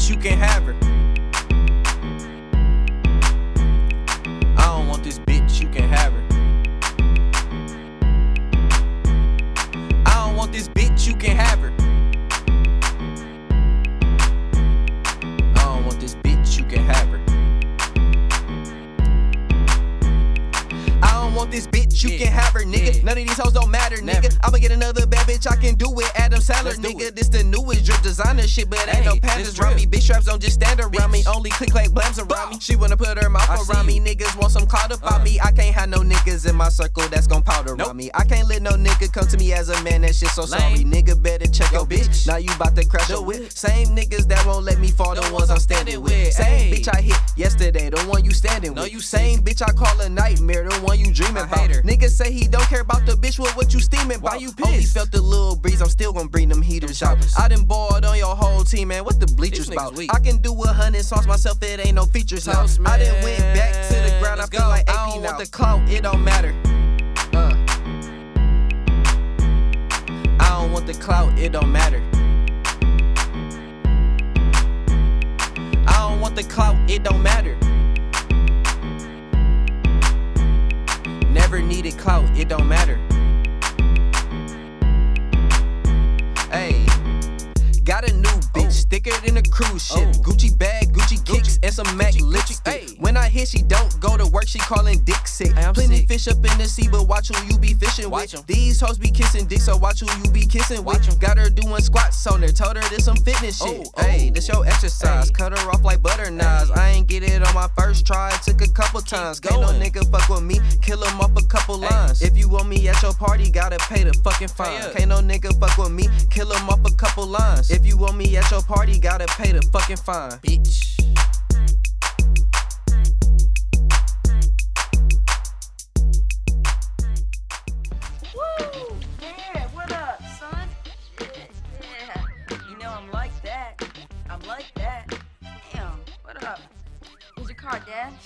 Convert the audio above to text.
bitch, you can have her. I don't want this bitch, you can have her. I don't want this bitch, you can have her. I don't want this bitch, you can have her. I don't want this bitch, you can have her, nigga. None of these hoes don't matter, nigga. I'ma get another bad bitch, I can do it. Adam Sandler, nigga. This the newest drip designer shit, but ain't no pandas around me. Bitch straps don't just stand around me, only click clack blams around me. She wanna put her mouth around me, niggas want some clout about me. I can't have no niggas in my circle that's gon' powder around me. I can't let no nigga come to me as a man, that shit so sorry. Nigga better check your bitch, now you bout to crash your whip. Same niggas that won't let me fall, the ones I'm standing with. Same bitch I hit yesterday, the one you standing with. Same bitch I call a nightmare, the one you dreaming about. Niggas say he don't care about the bitch, what you steaming about? You pissed? Only felt the little breeze, I'm still gon' bring them heaters out. I done boiled on your whole team, man, what the bleachers about? I can do 100 songs myself, it ain't no features now. I done went back to the ground, I feel like AP now. I don't want the clout, it don't matter. I don't want the clout, it don't matter. I don't want the clout, it don't matter. Never needed clout, it don't matter. Ayy, got a new bitch, thicker than a cruise ship. Gucci bag, Gucci kicks, and some MAC lipstick. When I hit, she don't go to work, she callin' dick sick. Plenty fish up in the sea, but watch who you be fishing with. These hoes be kissing dick, so watch who you be kissing with. Got her doing squats on her, told her this some fitness shit. Ayy, this your exercise, cut her off like butter knives. I ain't get it on my first try, it took a couple times. Can't no nigga fuck with me, kill him off a couple lines. If you want me at your party, gotta pay the fucking fine. Can't no nigga fuck with me, kill him off a couple lines. If you want me at your party, gotta pay the fucking fine. Bitch.